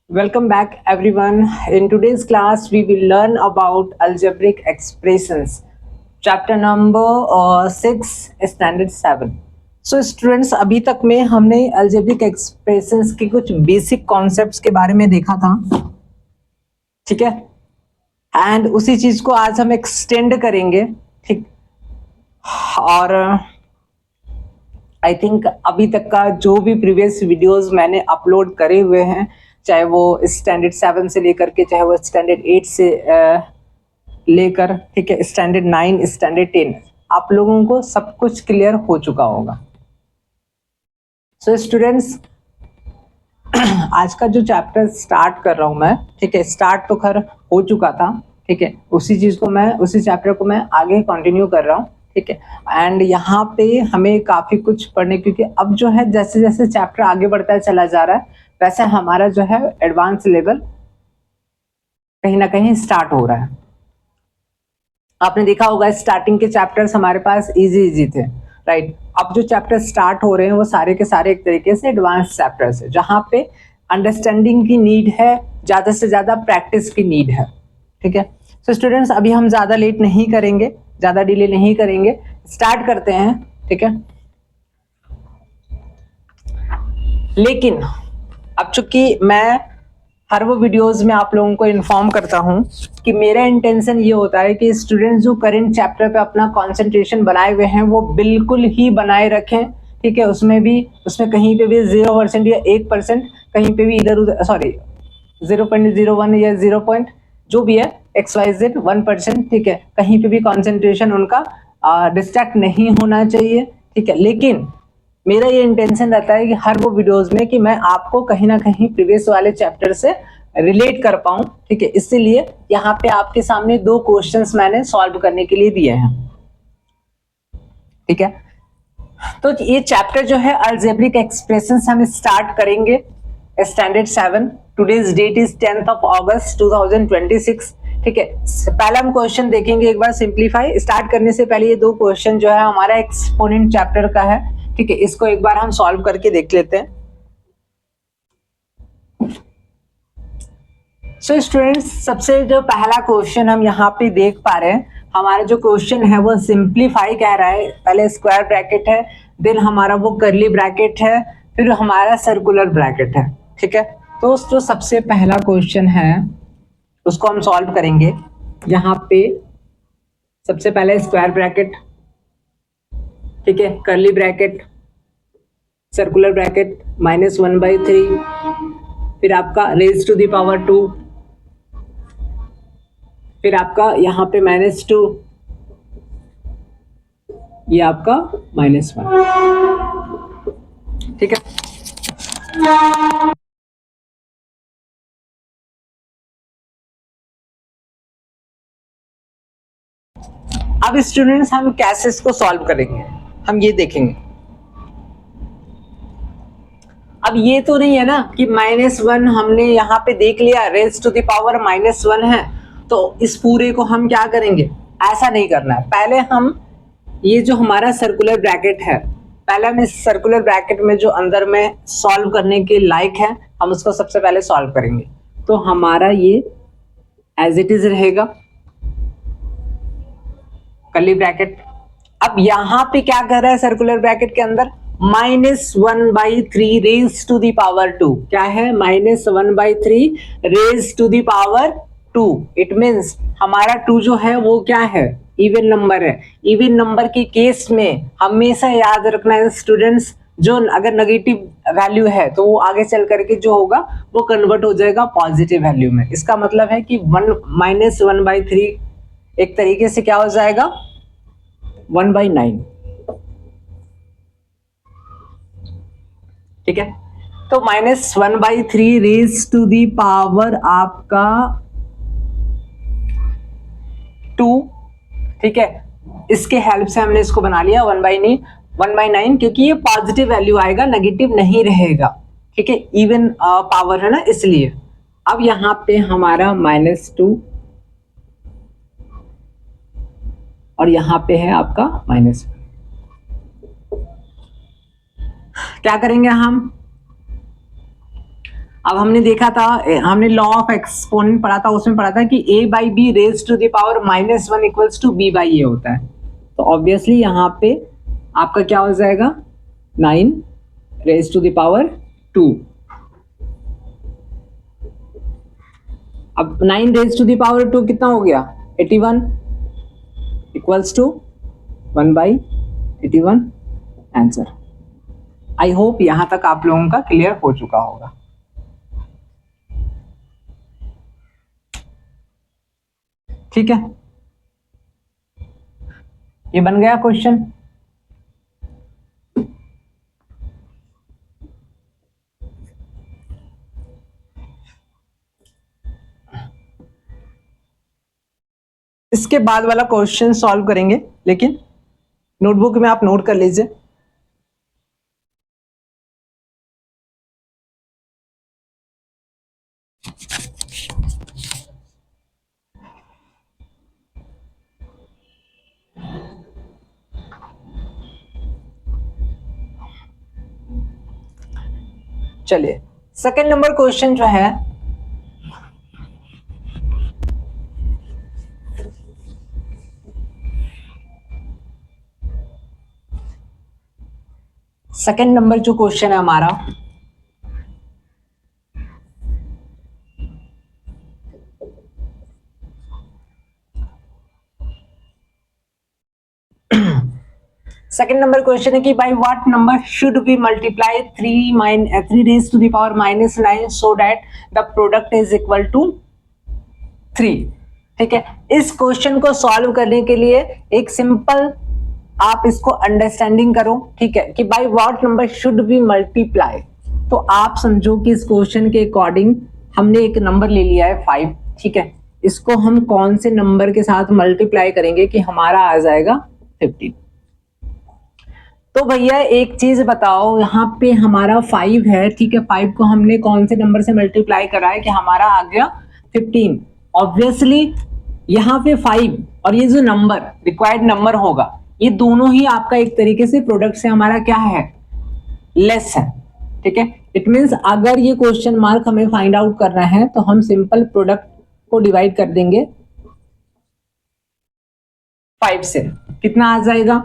Welcome back everyone. In today's class we will learn about algebraic expressions. Chapter number 6 standard 7. So students अभी तक में हमने algebraic expressions के कुछ basic concepts के बारे में देखा था, ठीक है, एंड उसी चीज को आज हम एक्सटेंड करेंगे, ठीक। और आई थिंक अभी तक का जो भी प्रीवियस वीडियोस मैंने अपलोड करे हुए हैं, चाहे वो स्टैंडर्ड 7 से लेकर के, चाहे वो स्टैंडर्ड 8 से लेकर, ठीक है, स्टैंडर्ड 9, स्टैंडर्ड 10, आप लोगों को सब कुछ क्लियर हो चुका होगा। सो स्टूडेंट्स, आज का जो चैप्टर स्टार्ट कर रहा हूं मैं, ठीक है, स्टार्ट तो खैर हो चुका था, ठीक है, उसी चैप्टर को मैं आगे कंटिन्यू कर रहा हूँ, ठीक है। एंड यहाँ पे हमें काफी कुछ पढ़ने, क्योंकि अब जो है जैसे जैसे चैप्टर आगे बढ़ता है चला जा रहा है, वैसे हमारा जो है एडवांस लेवल कहीं ना कहीं स्टार्ट हो रहा है। आपने देखा होगा स्टार्टिंग के चैप्टर्स हमारे पास इजी थे, राइट। अब जो चैप्टर स्टार्ट हो रहे हैं वो सारे के सारे एक तरीके से एडवांस चैप्टर्स है, जहाँ पे अंडरस्टैंडिंग की नीड है, ज्यादा से ज्यादा प्रैक्टिस की नीड है, ठीक है। सो स्टूडेंट्स, अभी हम ज्यादा लेट नहीं करेंगे, ज्यादा डिले नहीं करेंगे, स्टार्ट करते हैं, ठीक है। लेकिन अब चूंकि मैं हर वो वीडियोस में आप लोगों को इन्फॉर्म करता हूं कि मेरा इंटेंशन ये होता है कि स्टूडेंट्स जो करंट चैप्टर पे अपना कंसंट्रेशन बनाए हुए हैं वो बिल्कुल ही बनाए रखें, ठीक है। उसमें कहीं पे भी 0% या 1%, कहीं पे भी इधर उधर, सॉरी 0.01 या 0. जो भी है XYZ 1%, ठीक है, कहीं पे भी कंसंट्रेशन उनका डिस्ट्रैक्ट नहीं होना चाहिए, ठीक है। लेकिन मेरा ये इंटेंशन रहता है कि हर वो वीडियोस में कि मैं आपको कहीं ना कहीं प्रीवियस वाले चैप्टर से रिलेट कर पाऊं, ठीक है। इसीलिए यहाँ पे आपके सामने 2 क्वेश्चंस मैंने सॉल्व करने के लिए दिए हैं, ठीक है। तो ये चैप्टर जो है अलजेब्रिक एक्सप्रेशंस हम स्टार्ट करेंगे standard 7। Today's date is 10th of August 2026, ठीक है। पहला हम क्वेश्चन देखेंगे एक बार सिंप्लीफाई। स्टार्ट करने से पहले ये 2 क्वेश्चन जो है हमारा एक्सपोनेंट चैप्टर का है, ठीक है, इसको एक बार हम सॉल्व करके देख लेते हैं। सो स्टूडेंट्स, सबसे जो पहला क्वेश्चन हम यहाँ पे देख पा रहे हैं, हमारा जो क्वेश्चन है वो सिंप्लीफाई कह रहा है। पहले स्क्वायर ब्रैकेट है, देन हमारा वो कर्ली ब्रैकेट है, फिर हमारा सर्कुलर ब्रैकेट है, ठीक है। तो जो सबसे पहला क्वेश्चन है उसको हम सॉल्व करेंगे। यहाँ पे सबसे पहले स्क्वायर ब्रैकेट, ठीक है, कर्ली ब्रैकेट, सर्कुलर ब्रैकेट, -1/3, फिर आपका रेज टू द पावर 2, फिर आपका यहाँ पे -2, ये आपका -1, ठीक है। अब स्टूडेंट्स, हम कैसे इसको सॉल्व करेंगे हम ये देखेंगे। अब ये तो नहीं है ना कि -1 हमने यहाँ पे देख लिया, रेज टू द पावर -1 है, तो इस पूरे को हम क्या करेंगे, ऐसा नहीं करना है। पहले हम ये जो हमारा सर्कुलर ब्रैकेट है, पहले हम इस सर्कुलर ब्रैकेट में जो अंदर में सॉल्व करने के लायक है, हम उसको सबसे पहले सॉल्व करेंगे। तो हमारा ये एज इट इज रहेगा कर्ली ब्रैकेट। अब यहाँ पे क्या कर रहा है सर्कुलर ब्रैकेट के अंदर, -1/3 रेज टू दी पावर 2, क्या है, -1/3 raise to the power 2। It means हमारा 2 जो है वो क्या है, इवन नंबर है। इवन नंबर के केस में हमेशा याद रखना है स्टूडेंट्स, जो अगर नेगेटिव वैल्यू है तो वो आगे चल करके जो होगा वो कन्वर्ट हो जाएगा पॉजिटिव वैल्यू में। इसका मतलब है कि -1/3 एक तरीके से क्या हो जाएगा, 1/9, ठीक है। तो -1/3 रेज टू दी पावर आपका 2, ठीक है। इसके हेल्प से हमने इसको बना लिया 1/9, क्योंकि ये पॉजिटिव वैल्यू आएगा, नेगेटिव नहीं रहेगा, ठीक है, इवन पावर है ना, इसलिए। अब यहाँ पे हमारा -2 और यहाँ पे है आपका -1। क्या करेंगे हम, अब हमने देखा था, हमने लॉ ऑफ एक्सपोनेंट पढ़ा था, उसमें पढ़ा था कि a by B raise to the power -1 equals to b by A होता है। तो ऑब्वियसली यहाँ पे आपका क्या हो जाएगा, 9 रेज टू द पावर 2। अब 9 रेज टू द पावर 2 कितना हो गया, 81 equals to 1 by 81 answer. I hope यहां तक आप लोगों का क्लियर हो चुका होगा। ठीक है, ये बन गया क्वेश्चन। इसके बाद वाला क्वेश्चन सॉल्व करेंगे, लेकिन नोटबुक में आप नोट कर लीजिए। चलिए, सेकंड नंबर क्वेश्चन जो है, सेकंड नंबर जो क्वेश्चन है हमारा, सेकंड नंबर क्वेश्चन है कि by what number should we multiply 3 raise to the power -9 so that the product is equal to 3। ठीक है, इस क्वेश्चन को सॉल्व करने के लिए एक सिंपल आप इसको अंडरस्टैंडिंग करो। ठीक है, कि by what number should we multiply, तो आप समझो कि इस क्वेश्चन के अकॉर्डिंग हमने एक नंबर ले लिया है 5। ठीक है, इसको हम कौन से नंबर के साथ मल्टीप्लाई करेंगे कि हमारा आ जाएगा 15। तो भैया एक चीज बताओ, यहाँ पे हमारा 5 है। ठीक है, 5 को हमने कौन से नंबर से मल्टीप्लाई करा है कि हमारा आ गया 15। ऑब्वियसली यहाँ पे 5 और ये जो नंबर रिक्वायर्ड नंबर होगा, ये दोनों ही आपका एक तरीके से प्रोडक्ट से हमारा क्या है, लेस है। ठीक है, इट मीन्स अगर ये क्वेश्चन मार्क हमें फाइंड आउट करना है तो हम सिंपल प्रोडक्ट को डिवाइड कर देंगे 5 से, कितना आ जाएगा,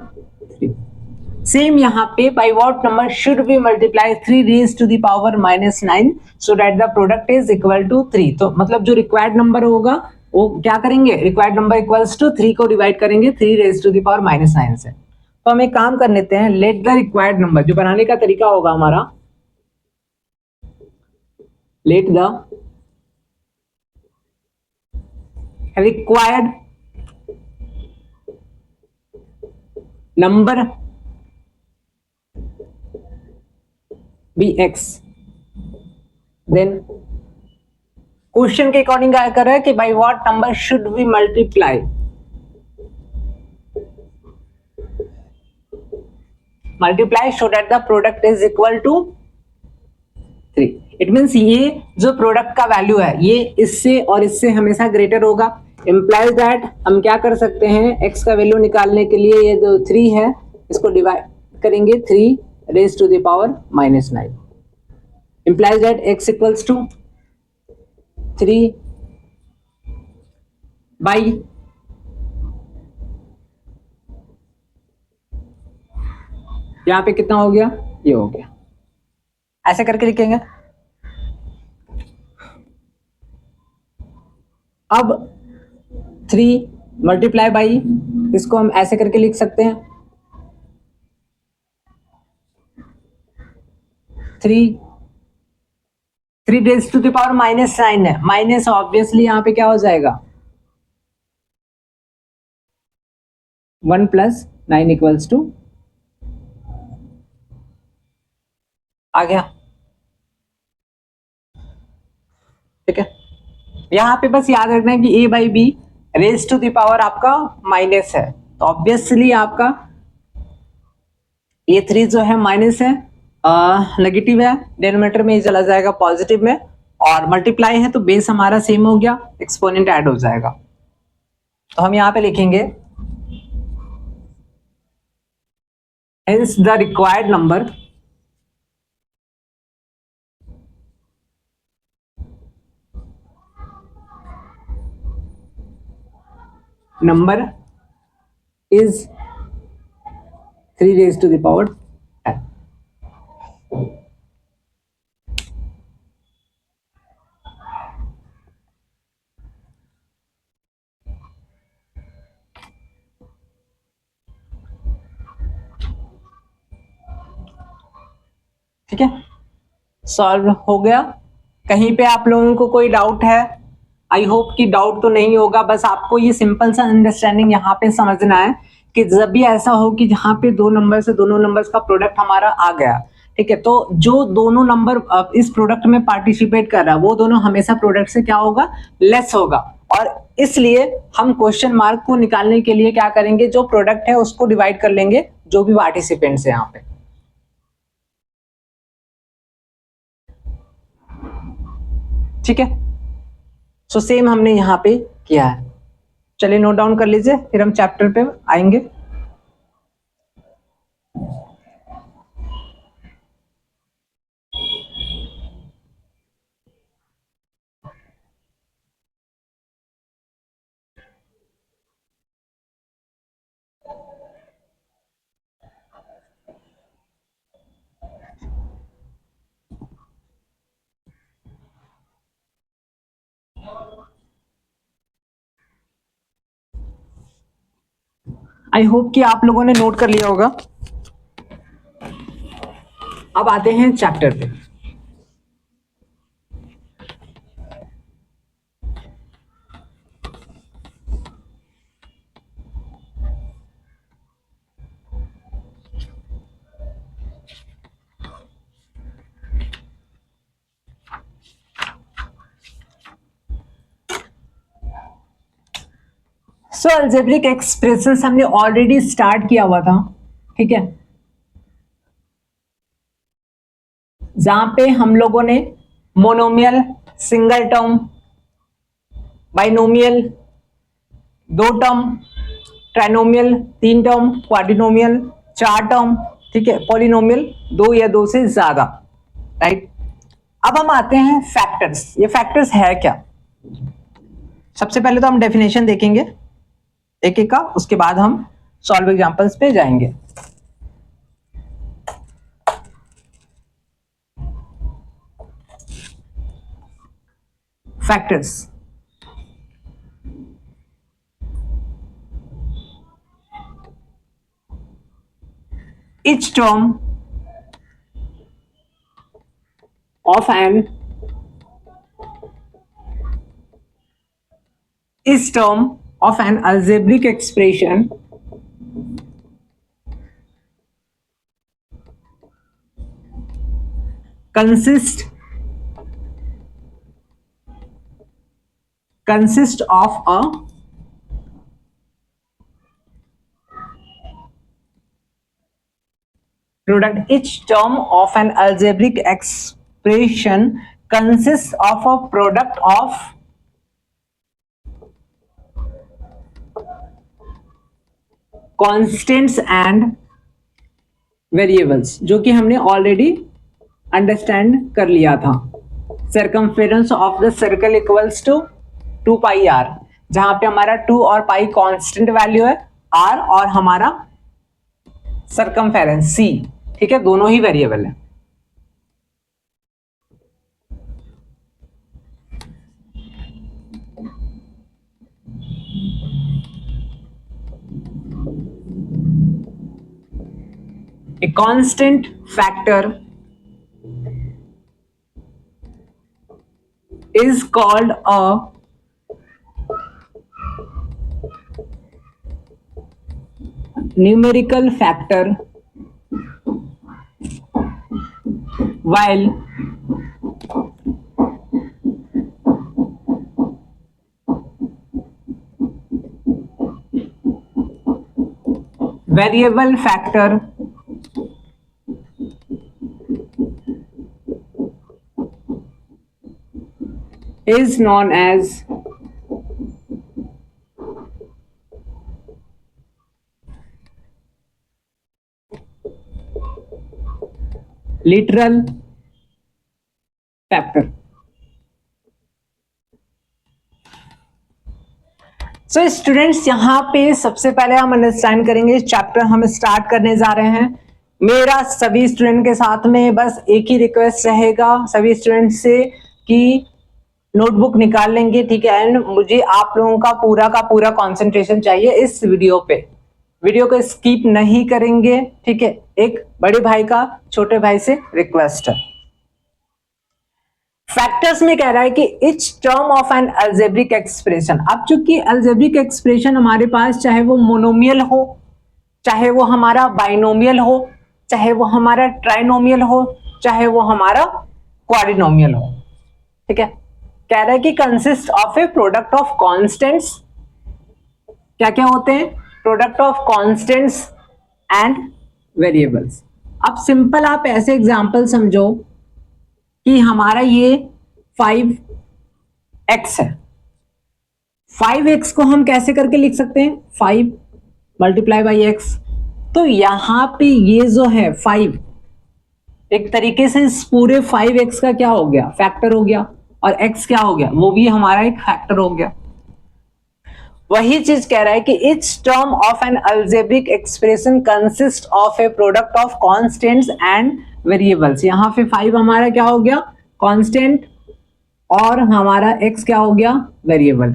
सेम यहाँ पे by what number should we multiply 3 raise to the power -9 so that the product is equal to 3। तो मतलब जो रिक्वायर्ड नंबर होगा वो क्या करेंगे, रिक्वायर्ड नंबर इक्वल्स टू 3 को डिवाइड करेंगे 3 रेज टू द पावर -9 से। तो हम एक काम कर लेते हैं, लेट द रिक्वायर्ड नंबर, जो बनाने का तरीका होगा हमारा, let the required number be x। Then question के अकॉर्डिंग क्या कर रहा है कि by what number should we multiply, so that the product is equal to 3। It means ये जो प्रोडक्ट का वैल्यू है ये इससे और इससे हमेशा ग्रेटर होगा। इंप्लाइज दैट हम क्या कर सकते हैं, x का वैल्यू निकालने के लिए ये जो 3 है इसको डिवाइड करेंगे 3 raise to the power -9। Implies that x equals to 3 by यहां पे कितना हो गया, ये हो गया। ऐसे करके लिखेंगे। अब 3 मल्टीप्लाई बाई, इसको हम ऐसे करके लिख सकते हैं 3 रेज टू द पावर -9 है, माइनस ऑब्वियसली यहाँ पे क्या हो जाएगा 1 + 9 इक्वल्स टू आ गया। ठीक है, यहाँ पे बस याद रखना है कि a by B raise to the power आपका माइनस है, तो ऑब्वियसली आपका ये 3 जो है माइनस है, नेगेटिव है, डिनोमिनेटर में ये चला जाएगा पॉजिटिव में, और मल्टीप्लाई है तो बेस हमारा सेम हो गया, एक्सपोनेंट ऐड हो जाएगा। तो हम यहाँ पे लिखेंगे hence the required number number is 3 raised to the power 10. ठीक है, सॉल्व हो गया। कहीं पे आप लोगों को कोई डाउट है? आई होप कि डाउट तो नहीं होगा। बस आपको ये सिंपल सा अंडरस्टैंडिंग यहाँ पे समझना है कि जब भी ऐसा हो कि जहाँ पे दो नंबर से दोनों नंबर्स का प्रोडक्ट हमारा आ गया, ठीक है, तो जो दोनों नंबर इस प्रोडक्ट में पार्टिसिपेट कर रहा है वो दोनों हमेशा प्रोडक्ट से क्या होगा, लेस होगा। और इसलिए हम क्वेश्चन मार्क को निकालने के लिए क्या करेंगे, जो प्रोडक्ट है उसको डिवाइड कर लेंगे जो भी पार्टिसिपेंट्स है यहाँ पे। ठीक है, सो सेम हमने यहाँ पे किया है। चलिए नोट डाउन कर लीजिए, फिर हम चैप्टर पे आएंगे। आई होप कि आप लोगों ने नोट कर लिया होगा। अब आते हैं चैप्टर पे। सो अलजेब्रिक एक्सप्रेशंस हमने ऑलरेडी स्टार्ट किया हुआ था, ठीक है, जहां पे हम लोगों ने मोनोमियल, सिंगल टर्म, बाइनोमियल, दो टर्म, ट्राइनोमियल, तीन टर्म, क्वाड्रिनोमियल, चार टर्म, ठीक है, पॉलिनोमियल, दो या दो से ज्यादा, राइट। अब हम आते हैं फैक्टर्स। ये फैक्टर्स है क्या? सबसे पहले तो हम डेफिनेशन देखेंगे एक एक का, उसके बाद हम सॉल्व एग्जांपल्स पे जाएंगे। Factors, each term of an algebraic expression consists of a product. Each term of an algebraic expression consists of a product of constants and variables, जो कि हमने ऑलरेडी अंडरस्टैंड कर लिया था। Circumference of the circle equals to 2 pi R, जहां पे हमारा 2 और पाई कांस्टेंट वैल्यू है, आर और हमारा सर्कमफेरेंस सी, ठीक है, दोनों ही वेरिएबल है। A constant factor is called a numerical factor, while variable factor is known as literal factor. So students यहाँ पे सबसे पहले हम अंडरस्टैंड करेंगे, चैप्टर हम स्टार्ट करने जा रहे हैं। मेरा सभी स्टूडेंट के साथ में बस एक ही रिक्वेस्ट रहेगा सभी स्टूडेंट से कि नोटबुक निकाल लेंगे, ठीक है। एंड मुझे आप लोगों का पूरा कंसंट्रेशन चाहिए इस वीडियो पे, वीडियो को स्किप नहीं करेंगे, ठीक है। एक बड़े भाई का छोटे भाई से रिक्वेस्ट है। फैक्टर्स में कह रहा है कि each term of an algebraic expression. अब चूंकि अल्जेब्रिक एक्सप्रेशन हमारे पास चाहे वो मोनोमियल हो, चाहे वो हमारा बाइनोमियल हो, चाहे वो हमारा ट्राइनोमियल हो, चाहे वो हमारा क्वाड्रिनोमियल हो, ठीक है। कह रहा है कि consist of a product of constants, क्या क्या होते हैं, product of constants and variables. अब सिंपल आप ऐसे एग्जांपल समझो कि हमारा ये 5x है। 5x को हम कैसे करके लिख सकते हैं, 5 मल्टीप्लाई बाई एक्स। तो यहां पे ये जो है 5 एक तरीके से इस पूरे 5x का क्या हो गया, फैक्टर हो गया, और x क्या हो गया, वो भी हमारा एक फैक्टर हो गया। वही चीज कह रहा है कि each term of an algebraic expression consist of a product of constants and variables. यहां पे 5 हमारा क्या हो गया, कांस्टेंट, और हमारा x क्या हो गया, वेरिएबल।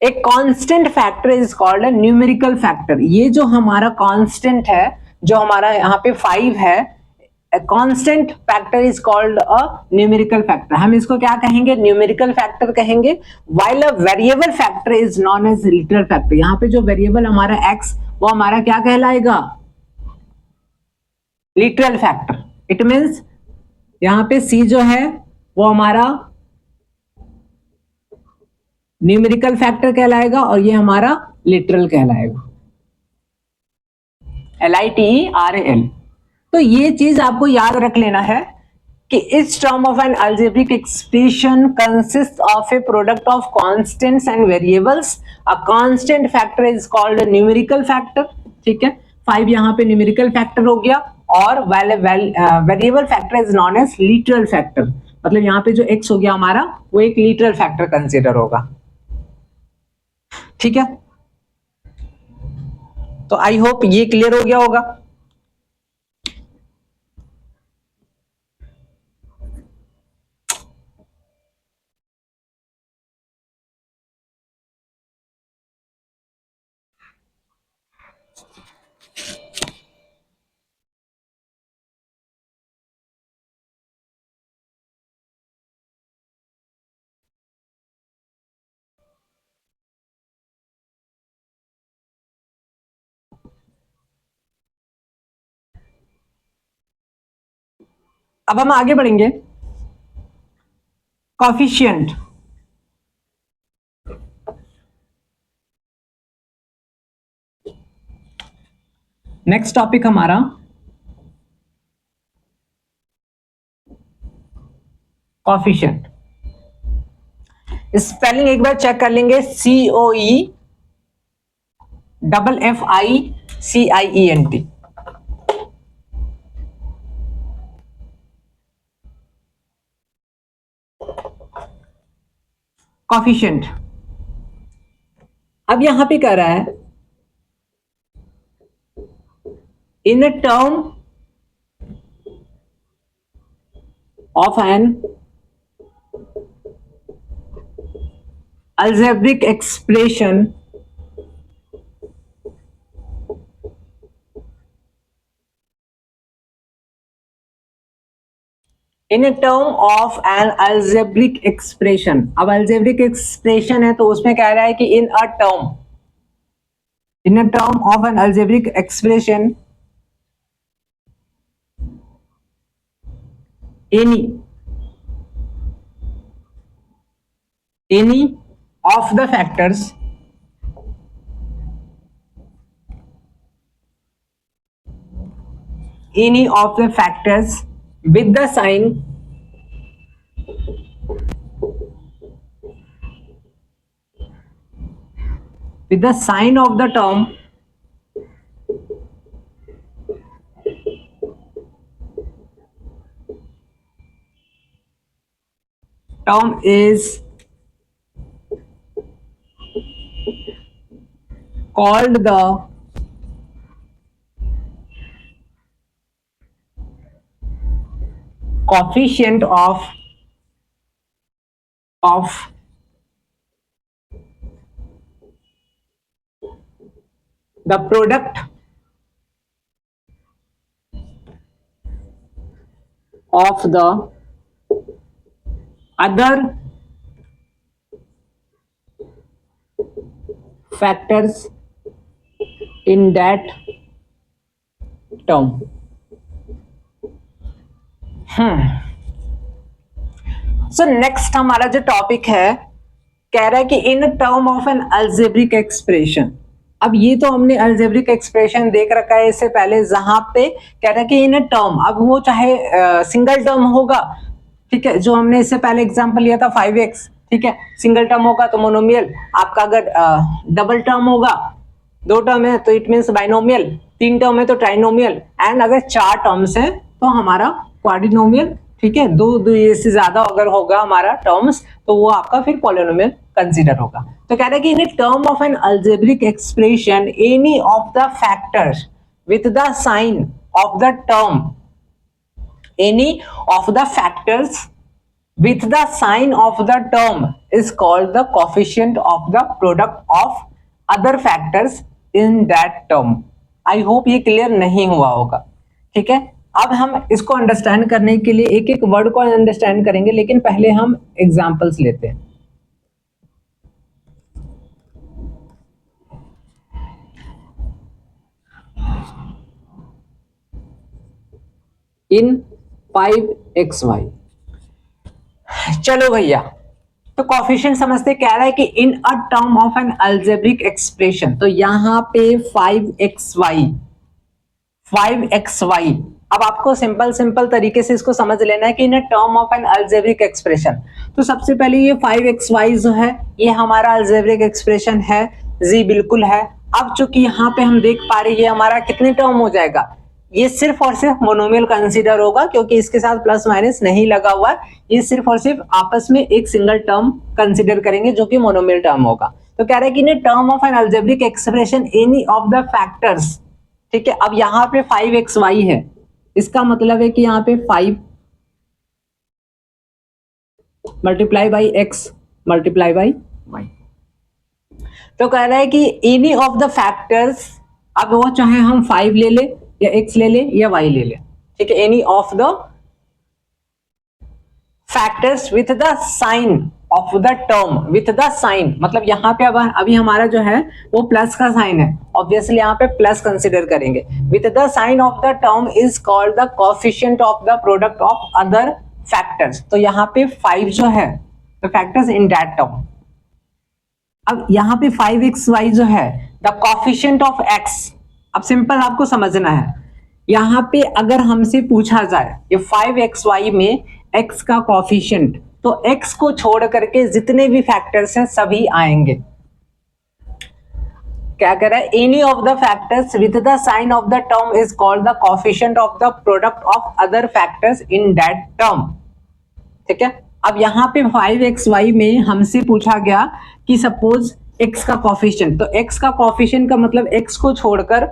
एक constant factor is called a numerical factor. ये जो हमारा कांस्टेंट है, जो हमारा यहाँ पे 5 है, constant factor is called a numerical factor. हम इसको क्या कहेंगे, न्यूमेरिकल फैक्टर कहेंगे। While a variable factor is known as literal factor. यहाँ पे जो वेरिएबल हमारा x, वो हमारा क्या कहलाएगा, लिटरल फैक्टर। इट मीन्स यहाँ पे c जो है वो हमारा न्यूमेरिकल फैक्टर कहलाएगा और ये हमारा लिटरल कहलाएगा, LITERAL। तो ये चीज आपको याद रख लेना है कि इस term of an algebraic expression consist of a product of constants and variables. A constant factor is called numerical factor, ठीक है। 5 यहाँ पे न्यूमेरिकल फैक्टर हो गया, और variable factor is known as literal factor. मतलब यहाँ पे जो x हो गया हमारा, वो एक लिटरल फैक्टर कंसिडर होगा, ठीक है। तो आई होप ये क्लियर हो गया होगा। अब हम आगे बढ़ेंगे, कॉफिशिएंट। नेक्स्ट टॉपिक हमारा कॉफिशिएंट। स्पेलिंग एक बार चेक कर लेंगे, COEFFICIENT। कॉफिशिएंट। अब यहां पे कह रहा है in a term of an algebraic expression in a term of an algebraic expression। अब algebraic expression है तो उसमें कह रहा है कि in a term of an algebraic expression any of the factors with the sign of the term is called the coefficient of the product of the other factors in that term. So next हमारा जो topic है कह रहा है कि in term of an algebraic expression. अब ये तो हमने अलजेब्रिक एक्सप्रेशन देख रखा है इससे पहले, जहां पे कह रहा है कि इन टर्म, अब वो चाहे सिंगल टर्म होगा, ठीक है, जो हमने इससे पहले एग्जांपल लिया था 5x, ठीक है, सिंगल टर्म होगा तो मोनोमियल आपका, अगर डबल टर्म होगा, दो टर्म है तो इट मीन्स बाइनोमियल, तीन टर्म है तो ट्राइनोमियल, एंड अगर चार टर्म्स है तो हमारा क्वाड्रिनोमियल, ठीक है, दो ये से ज्यादा अगर होगा हमारा टर्म्स तो वो आपका फिर पॉलिनोमियल कंसीडर होगा। तो कह रहा है कि in term of an algebraic expression any of the factors with the sign of the term, any of the factors with the sign of the term is called the coefficient of the product of other factors in that term. I hope ये clear नहीं हुआ होगा, ठीक है। अब हम इसको understand करने के लिए एक एक वर्ड को अंडरस्टैंड करेंगे, लेकिन पहले हम एग्जांपल्स लेते हैं। इन 5xy, चलो भैया, तो कॉफिशिएंट समझते, कह रहा है कि in a term of an algebraic expression, तो यहां पे 5xy, अब आपको सिंपल तरीके से इसको समझ लेना है कि in a term of an algebraic expression, तो सबसे पहले ये 5xy जो है ये हमारा अलजेब्रिक एक्सप्रेशन है जी, बिल्कुल है। अब चूंकि यहाँ पे हम देख पा रहे हैं ये हमारा कितने टर्म हो जाएगा, ये सिर्फ और सिर्फ मोनोमियल कंसीडर होगा, क्योंकि इसके साथ प्लस माइनस नहीं लगा हुआ है, ये सिर्फ और सिर्फ आपस में एक सिंगल टर्म कंसीडर करेंगे जो कि मोनोमियल टर्म होगा। तो कह रहा है कि in term of an algebraic expression any of the factors, ठीक है। अब यहाँ पे 5xy है, इसका मतलब है कि यहाँ पे 5 multiply by x multiply by y। तो कह रहा है कि एनी ऑफ द फैक्टर्स, अब वो चाहे हम 5 ले ले या x ले ले या y ले ले, ठीक है, any of the factors with the sign of the term, with the sign मतलब यहाँ पे अब अभी हमारा जो है वो प्लस का साइन है, ऑब्वियसली यहाँ पे प्लस कंसिडर करेंगे, with the sign of the term is called the coefficient of the product of other factors. तो यहाँ पे 5 जो है the factors in that term. अब यहाँ पे 5xy जो है द कोएफिशिएंट ऑफ x, अब सिंपल आपको समझना है, यहाँ पे अगर हमसे पूछा जाए ये 5xy में x का कोएफिशिएंट, तो x को छोड़ करके जितने भी फैक्टर्स हैं सभी आएंगे। क्या कह रहा है, any of the factors with the sign of the term is called the coefficient of the product of other factors in that term, ठीक है। अब यहाँ पे 5xy में हमसे पूछा गया कि सपोज x का कोएफिशिएंट, तो x का कोएफिशिएंट का मतलब x को छोड़कर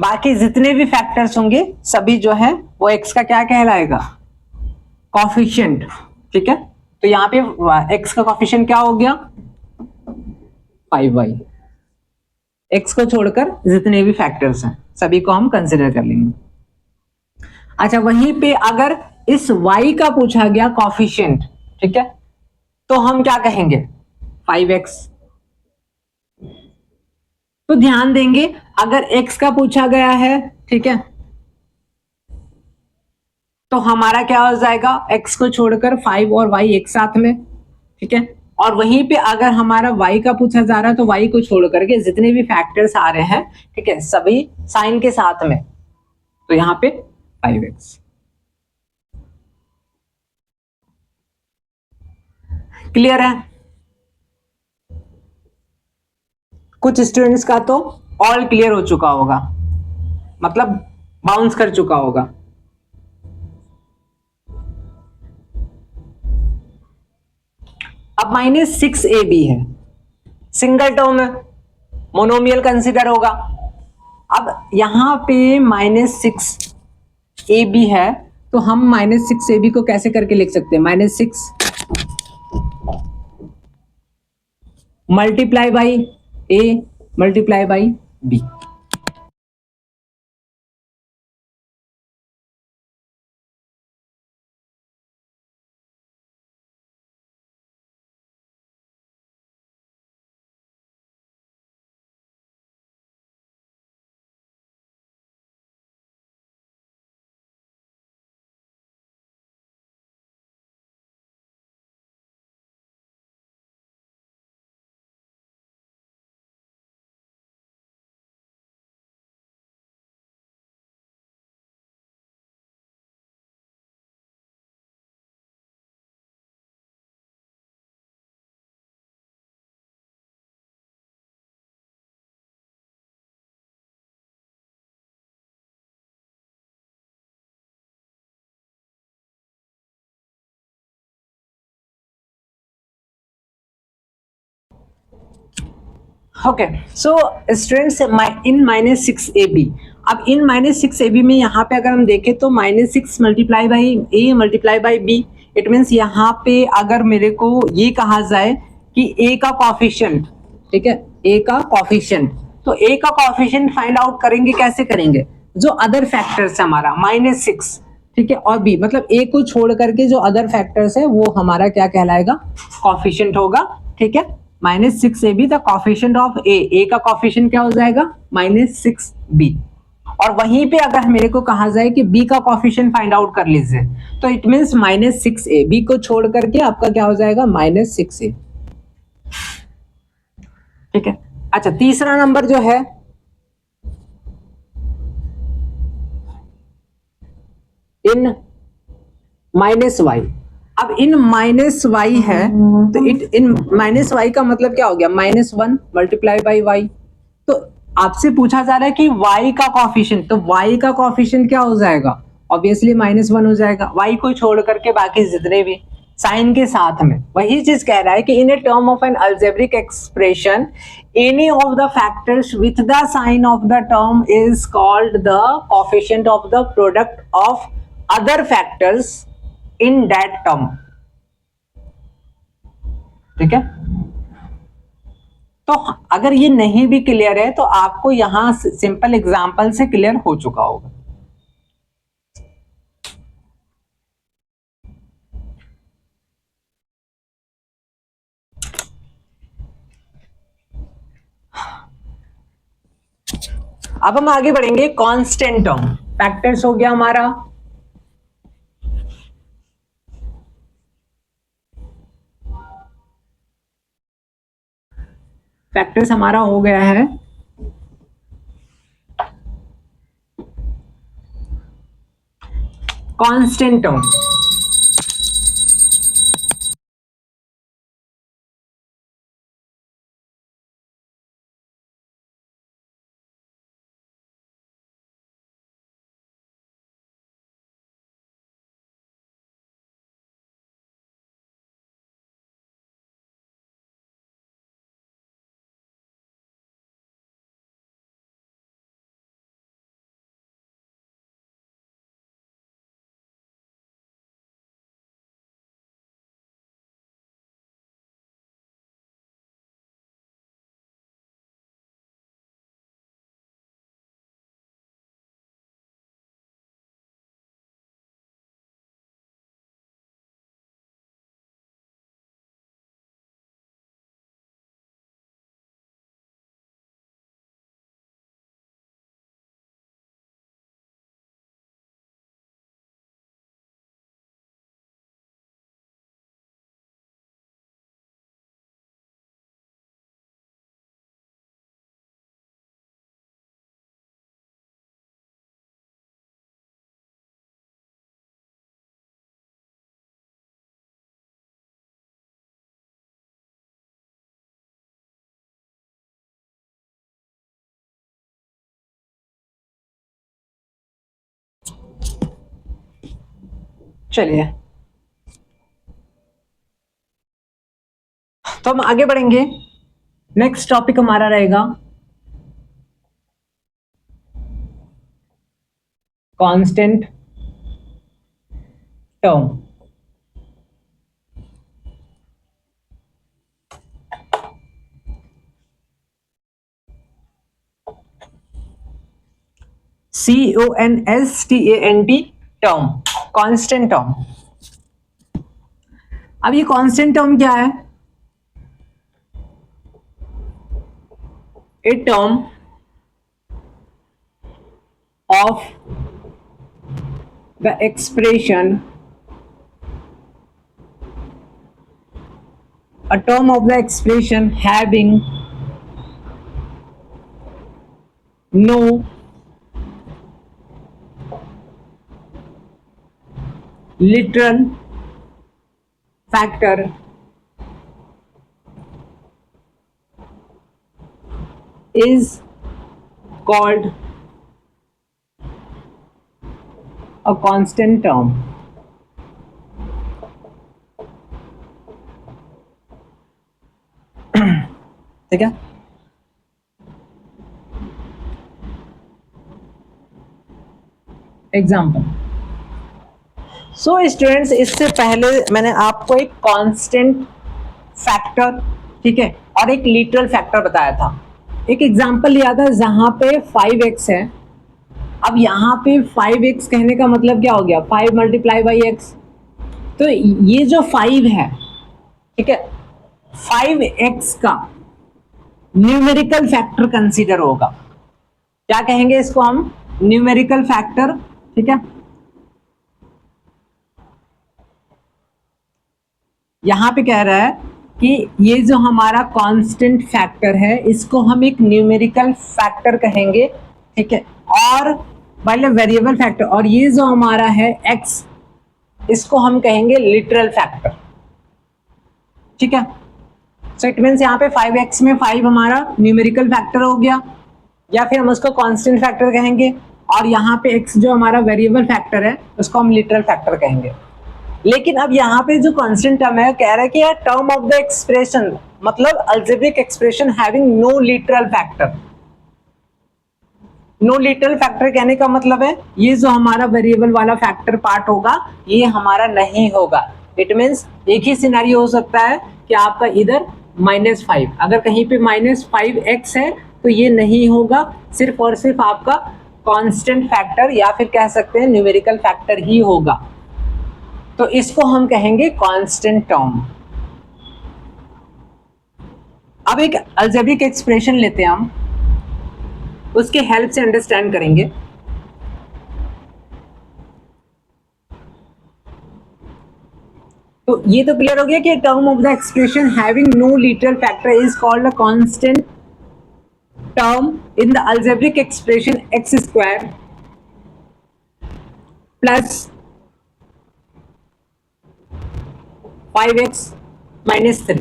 बाकी जितने भी फैक्टर्स होंगे सभी जो है वो x का क्या कहलाएगा, कोएफिशिएंट, ठीक है। तो यहाँ पे x का कोएफिशिएंट क्या हो गया 5y, x को छोड़कर जितने भी फैक्टर्स हैं सभी को हम कंसिडर कर लेंगे। अच्छा, वहीं पे अगर इस y का पूछा गया कोएफिशिएंट, ठीक है, तो हम क्या कहेंगे 5x। तो ध्यान देंगे अगर x का पूछा गया है, ठीक है, तो हमारा क्या हो जाएगा x को छोड़कर 5 और y एक साथ में, ठीक है। और वहीं पे अगर हमारा y का पूछा जा रहा है तो y को छोड़ करके जितने भी फैक्टर्स आ रहे हैं, ठीक है, सभी साइन के साथ में, तो यहाँ पे 5x। क्लियर है? कुछ स्टूडेंट्स का तो ऑल क्लियर हो चुका होगा, मतलब बाउंस कर चुका होगा। अब -6ab है, सिंगल टर्म है, मोनोमियल कंसिडर होगा। अब यहां पे -6ab है, तो हम -6ab को कैसे करके लिख सकते हैं? -6 multiply by A multiply by B. Okay, so students in -6ab, अब इन -6ab में यहाँ पे अगर हम देखें तो -6 multiply by A multiply by B, it means यहाँ पे अगर मेरे को ये कहा जाए कि ए का कॉफिशिएंट, ठीक है, ए का कॉफिशिएंट, तो ए का कॉफिशिएंट फाइंड आउट करेंगे, कैसे करेंगे? जो अदर फैक्टर्स है हमारा -6, ठीक है, और बी, मतलब ए को छोड़ करके जो अदर फैक्टर्स है वो हमारा क्या कहलाएगा? कॉफिशिएंट होगा, ठीक है। -6ab द कॉफिशिएंट ऑफ ए का कॉफिशिएंट क्या हो जाएगा? -6b। और वहीं पे अगर मेरे को कहा जाए कि बी का कॉफिशिएंट फाइंड आउट कर लीजिए, तो इट मींस -6a, बी को छोड़ करके आपका क्या हो जाएगा? -6a, ठीक है। अच्छा, तीसरा नंबर जो है इन -y, अब इन -y है, तो इन -y का मतलब क्या हो गया? -1 मल्टीप्लाई बाई y। तो आपसे पूछा जा रहा है कि y का कॉफिशिएंट, तो y का कॉफिशिएंट क्या हो जाएगा? ऑब्वियसली -1 हो जाएगा, y को छोड़ करके बाकी जितने भी साइन के साथ में। वही चीज कह रहा है कि in a term of an algebraic expression any of the factors with the sign of the term is called the coefficient of the product of other factors in that term, ठीक है। तो अगर ये नहीं भी क्लियर है तो आपको यहां सिंपल एग्जांपल से क्लियर हो चुका होगा। अब हम आगे बढ़ेंगे। कांस्टेंट टर्म, फैक्टर्स हो गया हमारा, फैक्टर्स हमारा हो गया है कांस्टेंट टर्म। चलिए, तो हम आगे बढ़ेंगे। नेक्स्ट टॉपिक हमारा रहेगा constant term. CONSTANT term, constant term. अब ये कांस्टेंट टर्म क्या है? A term of the expression, a term of the expression having no literal factor is called a constant term। ठीक है, एग्जाम्पल। सो स्टूडेंट्स, इससे पहले मैंने आपको एक कांस्टेंट फैक्टर, ठीक है, और एक लिटरल फैक्टर बताया था। एक एग्जाम्पल लिया था जहां पे 5x है। अब यहाँ पे 5x कहने का मतलब क्या हो गया? 5 मल्टीप्लाई बाई एक्स। तो ये जो 5 है, ठीक है, 5x का न्यूमेरिकल फैक्टर कंसीडर होगा। क्या कहेंगे इसको हम? Numerical factor. ठीक है, यहां पे कह रहा है कि ये जो हमारा कांस्टेंट फैक्टर है इसको हम एक न्यूमेरिकल फैक्टर कहेंगे। ठीक है, और मतलब वेरिएबल फैक्टर, और ये जो हमारा है x, इसको हम कहेंगे लिटरल फैक्टर। ठीक है, सो इट मीन्स यहाँ पे 5x में 5 हमारा न्यूमेरिकल फैक्टर हो गया, या फिर हम उसको कांस्टेंट फैक्टर कहेंगे, और यहाँ पे x जो हमारा वेरिएबल फैक्टर है उसको हम लिटरल फैक्टर कहेंगे। लेकिन अब यहाँ पे जो कांस्टेंट टर्म है कह रहा है कि यार टर्म ऑफ द एक्सप्रेशन, मतलब algebraic expression having no literal factor. No literal factor कहने का मतलब है ये जो हमारा वेरिएबल वाला फैक्टर पार्ट होगा ये हमारा नहीं होगा। इट मीन्स एक ही सिनेरियो हो सकता है कि आपका इधर -5, अगर कहीं पे -5x है तो ये नहीं होगा, सिर्फ और सिर्फ आपका कांस्टेंट फैक्टर या फिर कह सकते हैं न्यूमेरिकल फैक्टर ही होगा। तो इसको हम कहेंगे कांस्टेंट टर्म। अब एक अलजेब्रिक एक्सप्रेशन लेते हैं हम, उसके हेल्प से अंडरस्टैंड करेंगे। तो ये तो क्लियर हो गया कि term of the expression having no literal factor is called a constant term in the algebraic expression x square plus 5x minus 3।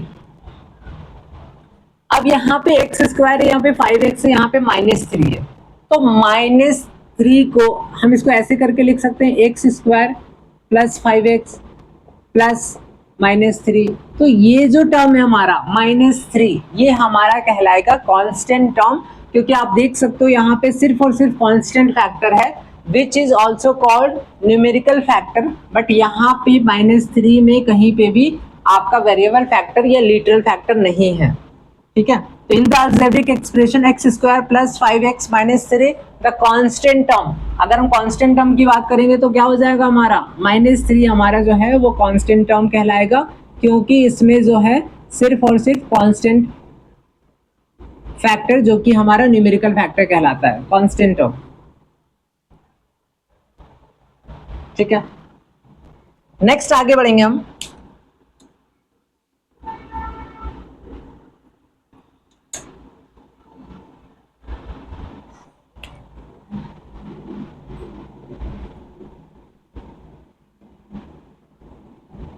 अब यहाँ पे एक्स स्क्वायर है, यहाँ पे 5x है, यहाँ पे -3 है, तो -3 को हम इसको ऐसे करके लिख सकते हैं x square plus 5x plus -3। तो ये जो टर्म है हमारा -3, ये हमारा कहलाएगा कांस्टेंट टर्म, क्योंकि आप देख सकते हो यहाँ पे सिर्फ और सिर्फ कांस्टेंट फैक्टर है which is also called numerical factor, but यहाँ पे -3 में कहीं पे भी आपका वेरिएबल फैक्टर या लिटरल फैक्टर नहीं है। ठीक है, तो इन the algebraic expression x square plus 5x minus 3 the constant term, अगर हम कांस्टेंट टर्म की बात करेंगे तो क्या हो जाएगा हमारा -3 हमारा जो है वो कांस्टेंट टर्म कहलाएगा, क्योंकि इसमें जो है सिर्फ और सिर्फ कांस्टेंट फैक्टर जो कि हमारा न्यूमेरिकल फैक्टर कहलाता है, कांस्टेंट टर्म। ठीक है, नेक्स्ट आगे बढ़ेंगे हम।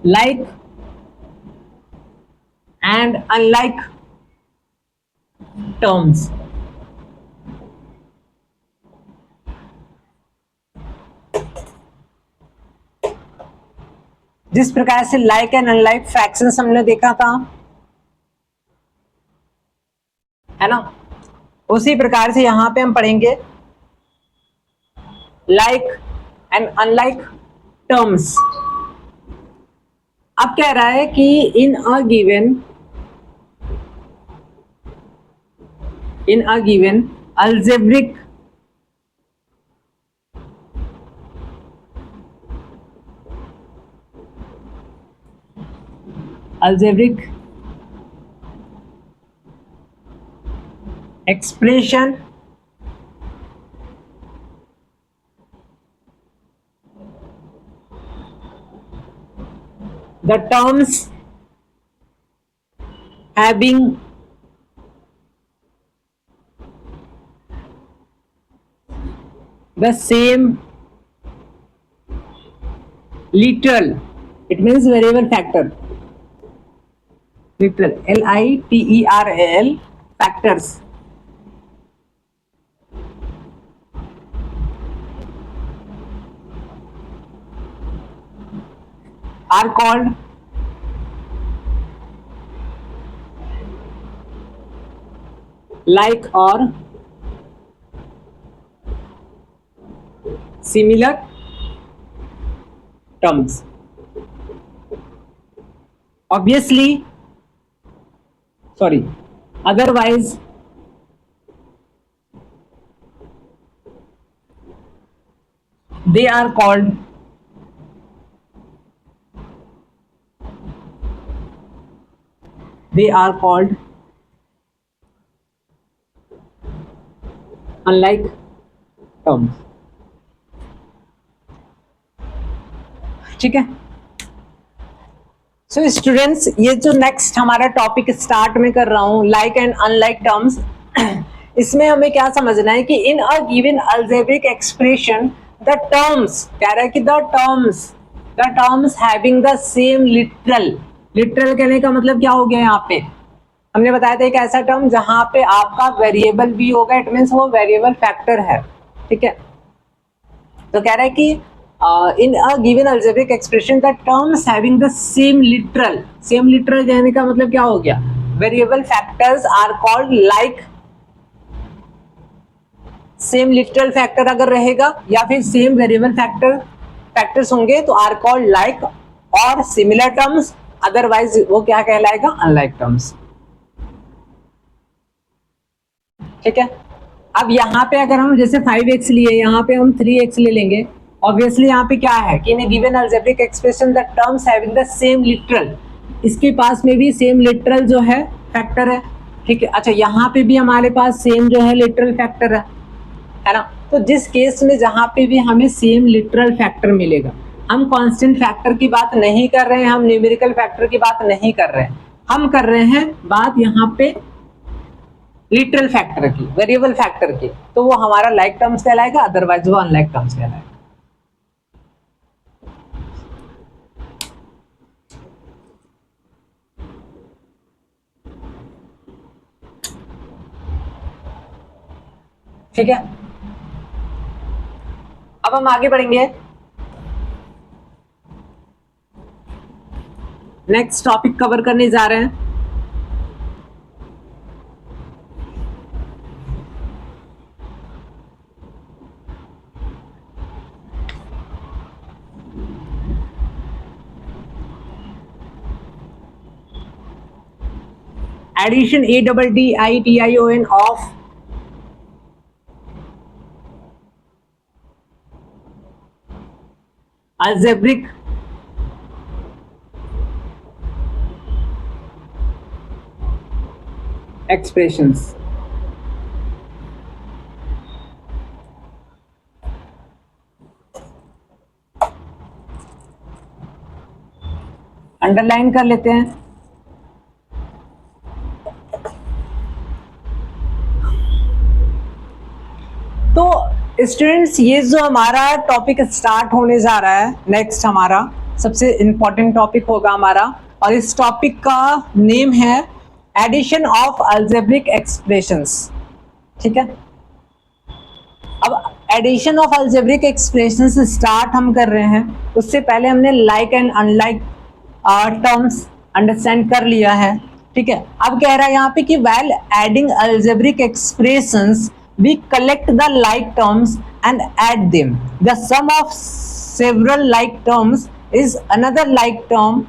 like and unlike terms। जिस प्रकार से लाइक एंड अनलाइक फ्रैक्शंस हमने देखा था, है ना। उसी प्रकार से यहाँ पे हम पढ़ेंगे लाइक एंड अनलाइक टर्म्स। अब कह रहा है कि in a given algebraic expression the terms having the same literal, it means variable factor, literal literal factors are called like or similar terms. Obviously, otherwise they are called unlike terms. ठीक है। So students, ये जो next हमारा topic start में कर रहा हूं like and unlike terms, इसमें हमें क्या समझना है कि in a given algebraic expression the terms, कह रहा है कि the terms having the same literal कहने का मतलब क्या हो गया, यहाँ पे हमने बताया था एक ऐसा टर्म जहां पे आपका वेरिएबल भी होगा, इट मीन्स वो वेरिएबल फैक्टर है। ठीक है, तो कह रहा है कि in a given algebraic expression the terms having the same literal कहने का मतलब क्या हो गया, variable factors are called like, same literal factor अगर रहेगा या फिर सेम वेरिएबल फैक्टर्स होंगे तो are called like or similar terms, otherwise वो क्या कहलाएगा, अनलाइक टर्म्स। ठीक है, अब यहाँ पे अगर हम जैसे 5x लिए, यहाँ पे हम 3x ले लेंगे, ऑब्वियसली यहाँ पे क्या है कि in given algebraic expression the terms having the same literal, इसके पास में भी सेम लिटरल जो है फैक्टर है। ठीक है, अच्छा यहाँ पे भी हमारे पास सेम जो है लिटरल फैक्टर है ना। तो जिस केस में जहाँ पे भी हमें सेम लिटरल फैक्टर मिलेगा, हम कांस्टेंट फैक्टर की बात नहीं कर रहे हैं, हम न्यूमेरिकल फैक्टर की बात नहीं कर रहे हैं, हम कर रहे हैं बात यहाँ पे लिटरल फैक्टर की, वेरिएबल फैक्टर की, तो वो हमारा लाइक टर्म्स कहलाएगा, अदरवाइज वो अनलाइक टर्म्स कहलाएगा। ठीक है, अब हम आगे बढ़ेंगे, नेक्स्ट टॉपिक कवर करने जा रहे हैं। Addition ADDITION of algebraic expressions। Underline कर लेते हैं। तो स्टूडेंट्स, ये जो हमारा टॉपिक स्टार्ट होने जा रहा है, नेक्स्ट हमारा सबसे इंपॉर्टेंट टॉपिक होगा हमारा, और इस टॉपिक का नेम है एडिशन ऑफ अलजेब्रिक एक्सप्रेशंस। ठीक है, अब addition of algebraic expressions start हम कर रहे हैं, उससे पहले हमने like and unlike terms understand कर लिया है। ठीक है। अब कह रहा है यहाँ पे कि while adding algebraic expressions we collect the like terms and add them. The sum of several like terms is another like term.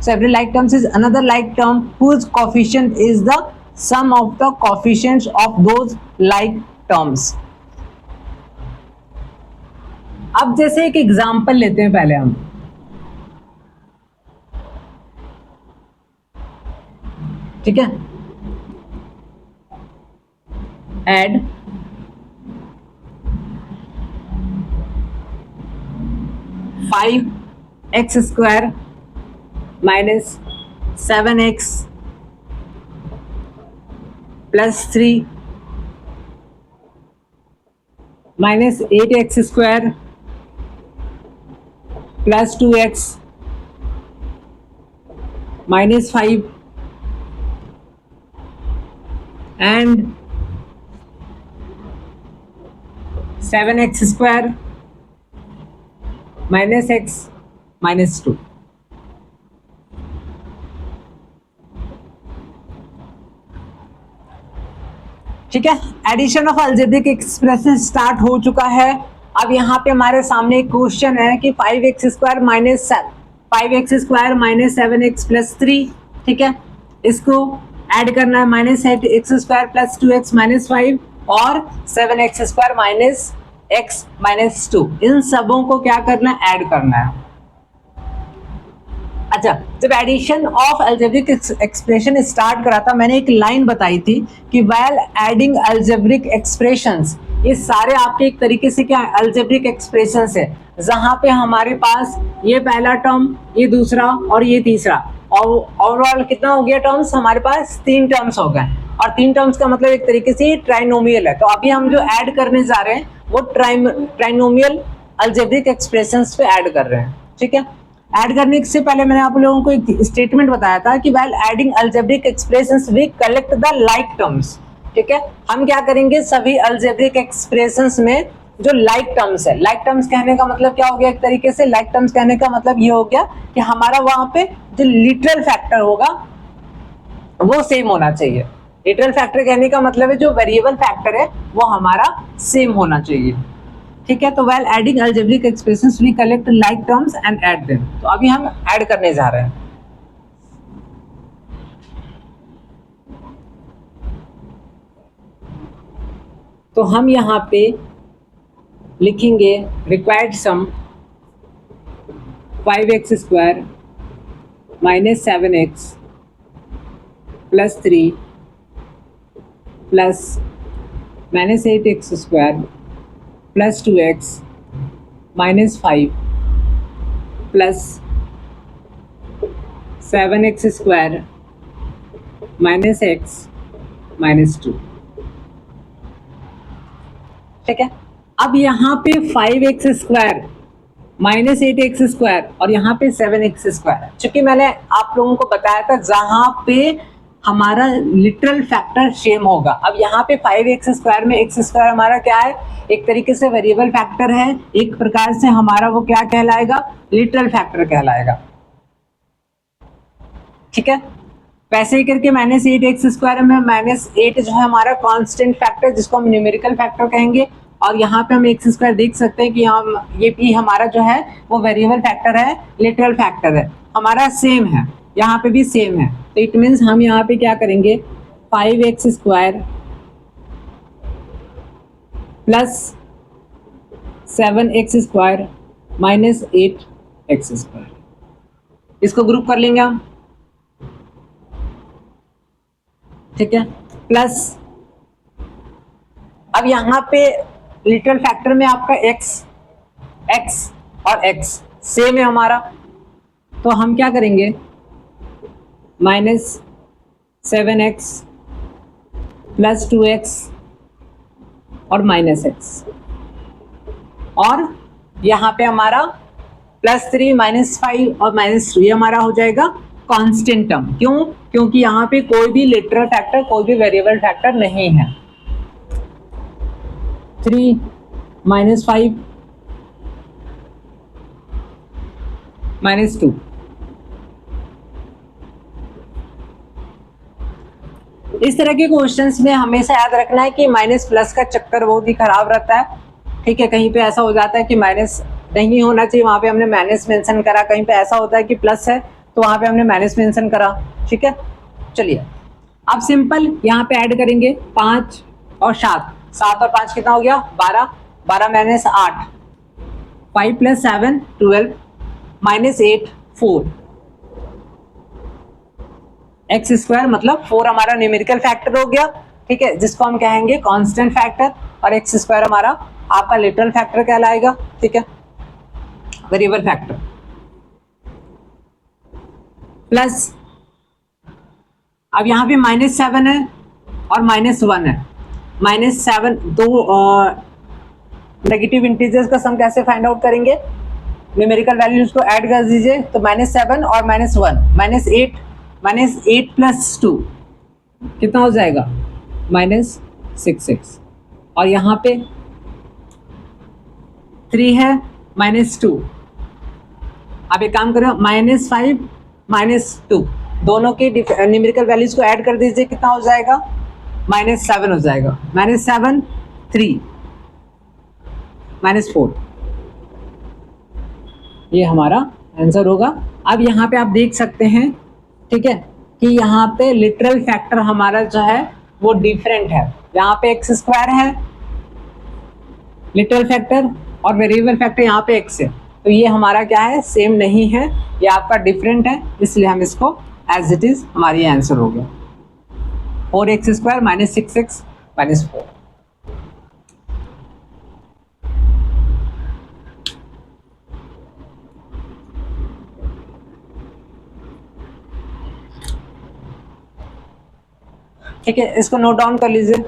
Several like terms is another like term whose coefficient is the sum of the coefficients of those like terms. अब जैसे एक example लेते हैं पहले हम, ठीक है। Add 5x² minus 7x plus 3 minus 8x² plus 2x minus 5 and 7x² minus x minus 2. ठीक है, addition of algebraic expression start हो चुका है। अब यहाँ पे हमारे सामने एक क्वेश्चन है कि 5x² माइनस 7x प्लस 3, ठीक है, इसको ऐड करना है -8x² प्लस 2x माइनस 5 और 7x² माइनस x माइनस 2, इन सबों को क्या करना है, ऐड करना है। अच्छा, जब addition of algebraic expression start करा था मैंने एक लाइन बताई थी कि व्हाइल एडिंग अलजेब्रिक एक्सप्रेशंस, ये सारे आपके एक तरीके से क्या अलजेब्रिक एक्सप्रेशंस है, जहां पे हमारे पास ये पहला टर्म, ये दूसरा और ये तीसरा, और ओवरऑल कितना हो गया टर्म्स, हमारे पास 3 टर्म्स हो गए। और 3 टर्म्स का मतलब एक तरीके से ट्राइनोमियल है। तो अभी हम जो ऐड करने जा रहे हैं वो ट्राइनोमियल अलजेब्रिक एक्सप्रेशंस पे ऐड कर रहे हैं, ठीक है। ऐड करने से पहले मैंने आप लोगों को एक स्टेटमेंट बताया था कि while adding algebraic expressions we collect the like terms, ठीक है। हम क्या करेंगे, सभी अलजेब्रिक एक्सप्रेशंस में जो लाइक टर्म्स है, लाइक टर्म्स कहने का मतलब क्या हो गया, एक तरीके से लाइक टर्म्स कहने का मतलब ये हो गया कि हमारा वहां पे जो लिटरल फैक्टर होगा वो सेम होना चाहिए। लिटरल फैक्टर कहने का मतलब है जो वेरिएबल फैक्टर है वो हमारा सेम होना चाहिए, ठीक है। तो while adding algebraic expressions we collect like terms and add them. तो अभी हम ऐड करने जा रहे हैं। तो हम यहाँ पे लिखेंगे रिक्वायर्ड सम 5x² minus 7x plus 3 plus minus 8x² plus 2x minus 5 plus 7x² minus x minus 2, ठीक है। अब यहाँ पे 5x² माइनस 8x² और यहाँ पे 7x², चूंकि मैंने आप लोगों को बताया था जहां पे हमारा लिटरल फैक्टर सेम होगा। अब यहाँ पे 5x² में x² हमारा क्या है, एक तरीके से वेरिएबल फैक्टर है, एक प्रकार से हमारा वो क्या कहलाएगा, लिटरल फैक्टर कहलाएगा, ठीक है। वैसे ही करके -8x² में -8 जो है हमारा कांस्टेंट फैक्टर, जिसको हम न्यूमेरिकल फैक्टर कहेंगे, और यहाँ पे हम x² देख सकते हैं कि हम ये भी हमारा जो है वो वेरिएबल फैक्टर है, लिटरल फैक्टर है, हमारा सेम है, यहाँ पे भी सेम है। तो इट मीन्स हम यहाँ पे क्या करेंगे, 5x² plus 7x² minus 8x², इसको ग्रुप कर लेंगे हम, ठीक है। प्लस अब यहाँ पे लिटरल फैक्टर में आपका x और x सेम है हमारा, तो हम क्या करेंगे, -7x प्लस 2x और -x, और यहाँ पे हमारा +3 -5 और -2, ये हमारा हो जाएगा कांस्टेंट टर्म। क्यों, क्योंकि यहाँ पे कोई भी लिटरल फैक्टर, कोई भी वेरिएबल फैक्टर नहीं है। 3 -5 -2, इस तरह के क्वेश्चंस में हमेशा याद रखना है कि माइनस प्लस का चक्कर बहुत ही खराब रहता है, ठीक है। कहीं पे ऐसा हो जाता है कि माइनस नहीं होना चाहिए, वहां पे हमने माइनस मेंशन करा, कहीं पे ऐसा होता है कि प्लस है तो वहां पे हमने माइनस मेंशन करा, ठीक है। चलिए अब सिंपल यहाँ पे ऐड करेंगे 5 और 7, 7 और 5 कितना हो गया 12, 12 minus 8, 5 plus 7 12, minus 8 4, x square मतलब 4 हमारा न्यूमेरिकल फैक्टर हो गया, ठीक है, जिसको हम कहेंगे कांस्टेंट फैक्टर, और एक्स स्क्वायर हमारा आपका लिटरल फैक्टर कहलाएगा, ठीक है, वेरिएबल फैक्टर। प्लस अब यहाँ पे -7 है और -1 है, -7 दो नेगेटिव इंटीजर्स का सम कैसे फाइंड आउट करेंगे, न्यूमेरिकल वैल्यूज को ऐड कर दीजिए, तो -7 और -1 -8 प्लस 2 कितना हो जाएगा -6, और यहाँ पे 3 है -2, आप एक काम करो -5 -2 दोनों के न्यूमेरिकल वैल्यूज को ऐड कर दीजिए, कितना हो जाएगा -7 हो जाएगा, -7 3 -4, ये हमारा आंसर होगा। अब यहाँ पे आप देख सकते हैं, ठीक है, कि यहाँ पे लिटरल फैक्टर हमारा जो है वो डिफरेंट है, यहाँ पे एक्स स्क्वायर है लिटरल फैक्टर और वेरिएबल फैक्टर यहाँ पे एक्स है, तो ये हमारा क्या है सेम नहीं है, ये आपका डिफरेंट है, इसलिए हम इसको एज इट इज हमारी आंसर हो गया 4x स्क्वायर -6x -4। ठीक है, इसको नोट डाउन कर लीजिए।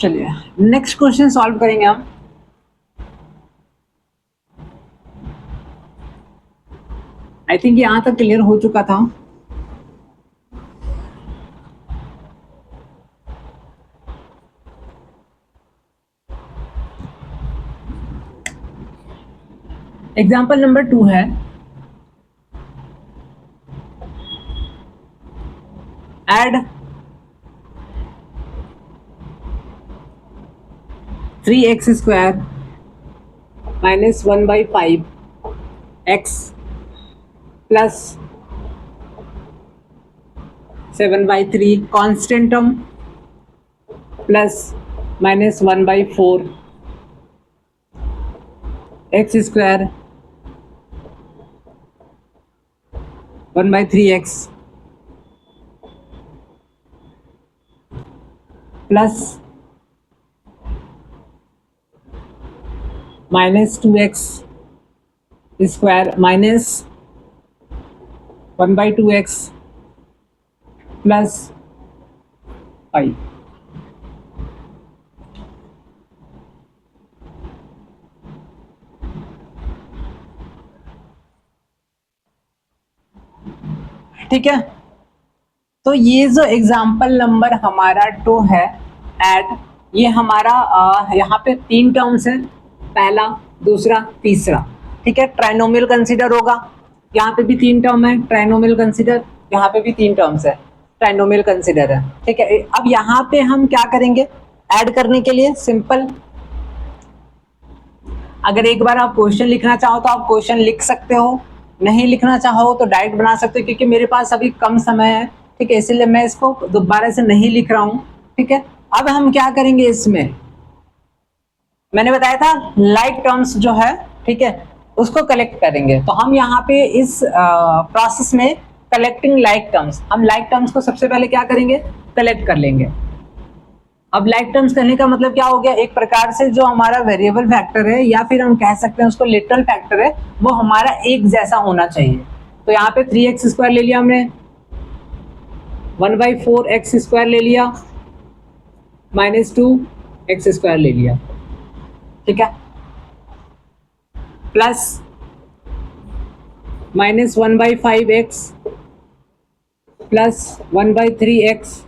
चलिए नेक्स्ट क्वेश्चन सॉल्व करेंगे हम। आई थिंक यहां तक क्लियर हो चुका था। एग्जाम्पल नंबर 2 है, add 3x square -1/5 x plus 7/3 constant term plus -1/4 x square 1/3x plus -2x square minus 1/2x plus 5। ठीक है, तो ये जो एग्जाम्पल नंबर हमारा 2 है एड, ये हमारा यहाँ पे 3 टर्म्स है, पहला दूसरा तीसरा, ठीक है, ट्राइनोमियल कंसीडर होगा, यहाँ पे भी 3 टर्म है, ट्राइनोमियल कंसीडर यहाँ पे भी 3 टर्म्स है, ट्राइनोमियल कंसिडर है, ठीक है। अब यहाँ पे हम क्या करेंगे ऐड करने के लिए, सिंपल, अगर एक बार आप क्वेश्चन लिखना चाहो तो आप क्वेश्चन लिख सकते हो, नहीं लिखना चाहो तो डायरेक्ट बना सकते हो, क्योंकि मेरे पास अभी कम समय है, ठीक है, इसीलिए मैं इसको दोबारा से नहीं लिख रहा हूँ, ठीक है। अब हम क्या करेंगे, इसमें मैंने बताया था लाइक टर्म्स जो है, ठीक है, उसको कलेक्ट करेंगे। तो हम यहाँ पे इस प्रोसेस में कलेक्टिंग लाइक टर्म्स, हम लाइक टर्म्स को सबसे पहले क्या करेंगे, कलेक्ट कर लेंगे। अब लाइक टर्म्स करने का मतलब क्या हो गया, एक प्रकार से जो हमारा वेरिएबल फैक्टर है या फिर हम कह सकते हैं उसको लिटरल फैक्टर है, वो हमारा एक जैसा होना चाहिए। तो यहाँ पे 3x² ले लिया हमने, 1/4x² ले लिया, -2x² ले लिया, ठीक है, plus -1/5x plus 1/3x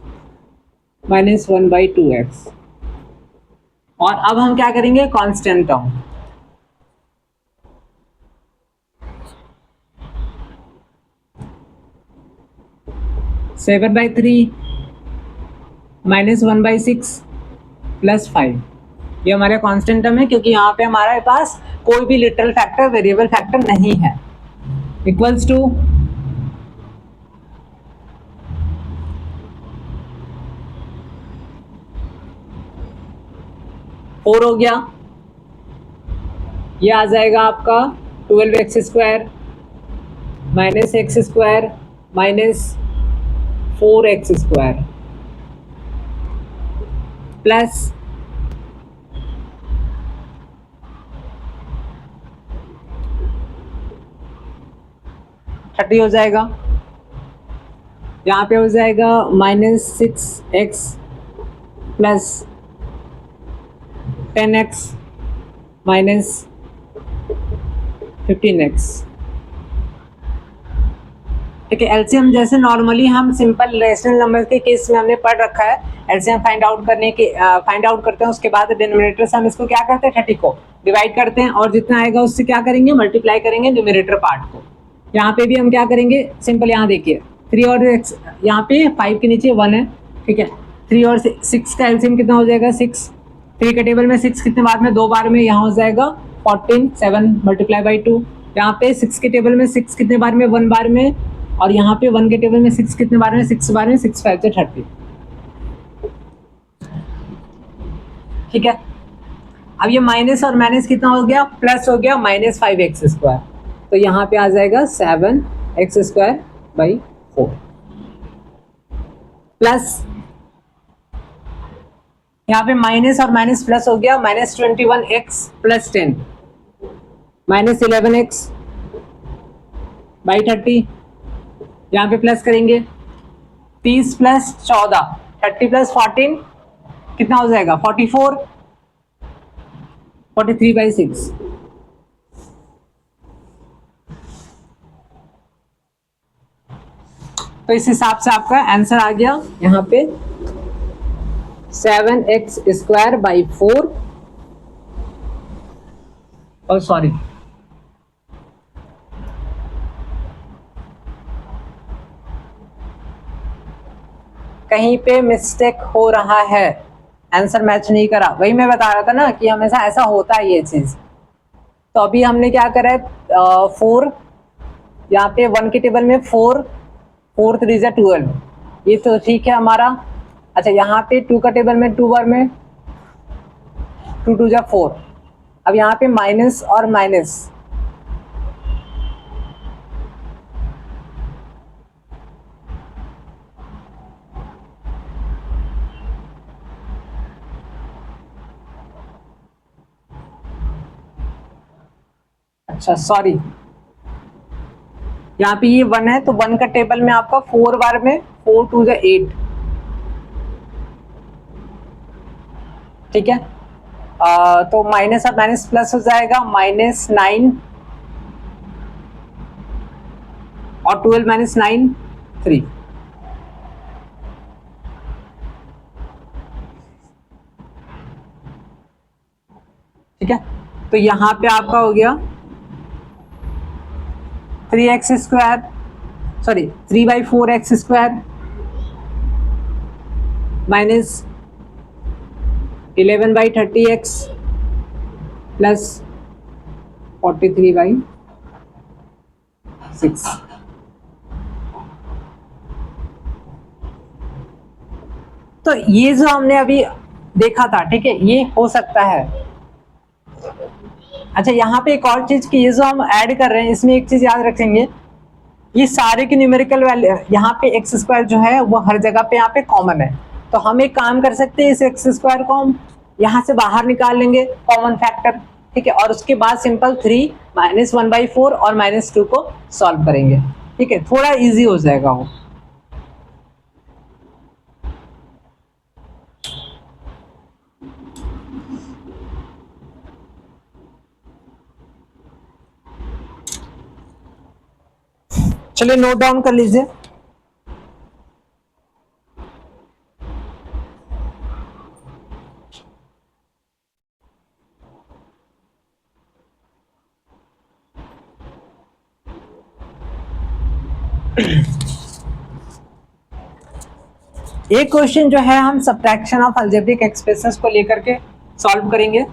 -1/2x। और अब हम क्या करेंगे, कांस्टेंट टर्म, (7/3 -1/6 प्लस 5, ये हमारा कांस्टेंट टर्म है, क्योंकि यहाँ पे हमारे पास कोई भी लिटरल फैक्टर, वेरिएबल फैक्टर नहीं है। इक्वल्स टू 4 हो गया, ये आ जाएगा आपका 12x² -x² -4x² प्लस 30 हो जाएगा, यहाँ पे हो जाएगा -6x प्लस 10x -15x, ठीक है। एलसीएम जैसे नॉर्मली हम सिंपल रेशनल नंबर के केस में हमने पढ़ रखा है, एलसीएम फाइंड आउट करते हैं, उसके बाद डिनोमिनेटर से हम इसको क्या करते हैं, 30 को डिवाइड करते हैं, और जितना आएगा उससे क्या करेंगे, मल्टीप्लाई करेंगे न्यूमरेटर पार्ट को। यहाँ पे भी हम क्या करेंगे, सिंपल, यहाँ देखिए 3 और x, यहाँ पे 5 के नीचे 1 है, ठीक है, 3 और 6 का एलसीएम कितना हो जाएगा, 6, 3 के टेबल में 6 कितने बार में, 2 बार में, यहाँ हो जाएगा 14, 7 × 2, यहाँ पे 6 के टेबल में 6 कितने बार में, 1 बार में, और यहाँ पे 1 के टेबल में 6 कितने बार में, 6 बार में, 6 5 30, ठीक है। अब ये माइनस और माइनस कितना हो गया, प्लस हो गया, -5x², तो यहाँ पे आ जाएगा 7x²/4 प्लस, यहाँ पे माइनस और माइनस प्लस हो गया, -21x प्लस 10 -11x/30, यहाँ पे प्लस करेंगे, 30 प्लस 14, 30 प्लस 14 कितना हो जाएगा, 44, 43/6, तो इस हिसाब से आपका आंसर आ गया यहाँ पे 7x²/4, और सॉरी कहीं पे मिस्टेक हो रहा है, आंसर मैच नहीं करा, वही मैं बता रहा था ना कि हमेशा ऐसा होता है ये चीज। तो अभी हमने क्या करा है, 4, यहाँ पे 1 के टेबल में 4, 4 3 × 12, ये तो ठीक है हमारा। अच्छा, यहाँ पे 2 का टेबल में 2 बार में, 2 2 × 4, अब यहाँ पे माइनस और माइनस, अच्छा सॉरी, यहाँ पे ये 1 है, तो 1 का टेबल में आपका 4 बार में, 4 2 × 8, ठीक है। तो माइनस और माइनस प्लस हो जाएगा, -9 और 12 - 9 3, ठीक है। तो यहाँ पे आपका हो गया 3x², sorry 3/4x² minus 11/30x plus 43/6। तो ये जो हमने अभी देखा था, ठीक है, ये हो सकता है। अच्छा, यहाँ पे एक और चीज की, ये जो हम ऐड कर रहे हैं इसमें एक चीज याद रखेंगे, ये सारे के न्यूमेरिकल वैल्यू, यहाँ पे एक्स स्क्वायर जो है वो हर जगह पे यहाँ पे कॉमन है। तो हम एक काम कर सकते हैं, इस एक्स स्क्वायर को हम यहाँ से बाहर निकाल लेंगे कॉमन फैक्टर, ठीक है, और उसके बाद सिंपल 3 माइनस 1/4 और -2 को सॉल्व करेंगे, ठीक है, थोड़ा इजी हो जाएगा वो। चलिए नोट डाउन कर लीजिए। एक क्वेश्चन जो है हम सब्ट्रैक्शन ऑफ अलजेब्रिक एक्सप्रेशंस को लेकर के सॉल्व करेंगे।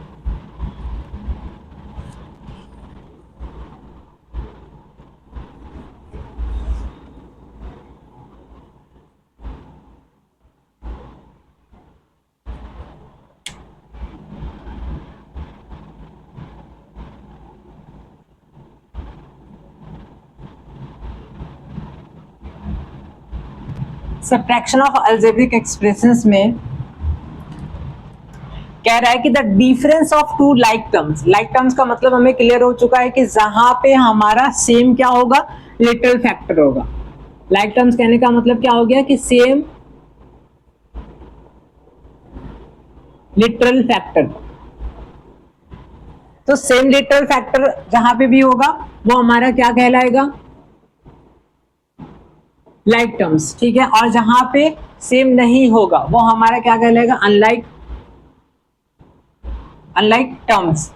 सब्ट्रैक्शन ऑफ अलजेब्रिक एक्सप्रेशंस में कह रहा है कि the difference of two like terms, like terms का मतलब हमें क्लियर हो चुका है कि जहां पे हमारा सेम क्या होगा, लिटरल फैक्टर होगा। लाइक टर्म्स कहने का मतलब क्या हो गया कि सेम लिटरल फैक्टर। तो सेम लिटरल फैक्टर जहां पे भी होगा वो हमारा क्या कहलाएगा, लाइक टर्म्स, ठीक है, और जहां पे सेम नहीं होगा वो हमारा क्या कहलाएगा, अनलाइक टर्म्स।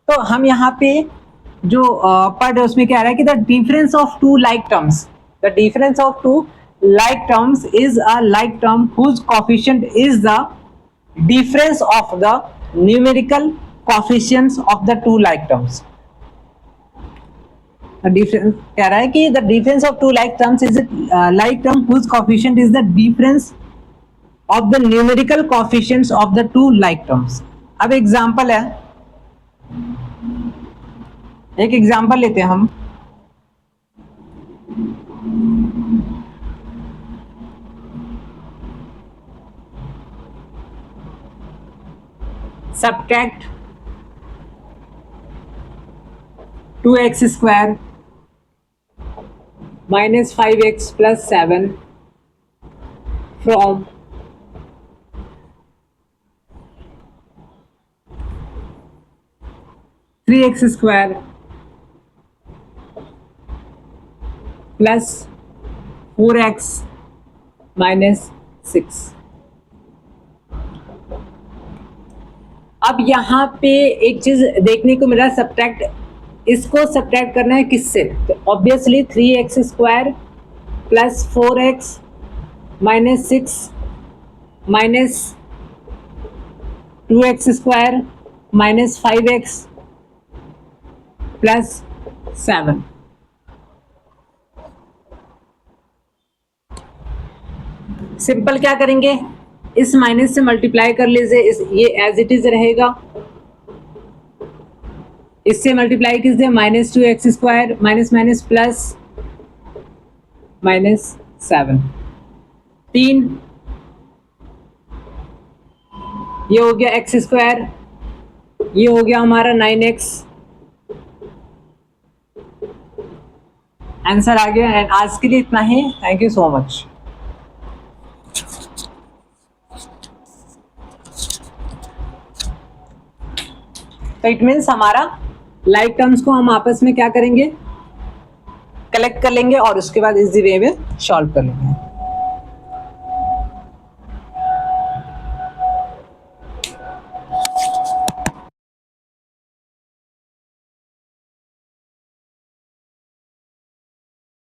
तो हम यहाँ पे जो पढ़ रहे उसमें क्या रहा है कि the difference of two like terms, the difference of two like terms is a like term whose coefficient is the difference of the numerical coefficients of the two like terms. Difference कह रहा है कि the difference of two like terms is like term whose coefficient is the difference of the numerical coefficients of the two like terms. अब example है, एक example लेते हैं हम। Subtract 2x² minus 5x plus 7 from 3x² plus 4x minus 6। अब यहाँ पे एक चीज देखने को मिला, सब्ट्रैक्ट, इसको सब्ट्रैक्ट करना है किससे, तो obviously 3x² plus 4x minus 6 minus 2x² minus 5x plus 7। Simple क्या करेंगे, इस माइनस से मल्टीप्लाई कर लीजिए, ये एज इट इज रहेगा, इससे मल्टीप्लाई कीजिए, -2x² माइनस माइनस प्लस -7 3, ये हो गया x², ये हो गया हमारा 9x। आंसर आ गया। एंड आज के लिए इतना ही, थैंक यू सो मच। तो इट मीन्स हमारा लाइक टर्म्स को हम आपस में क्या करेंगे, कलेक्ट कर लेंगे और उसके बाद इजी वे में सॉल्व कर लेंगे।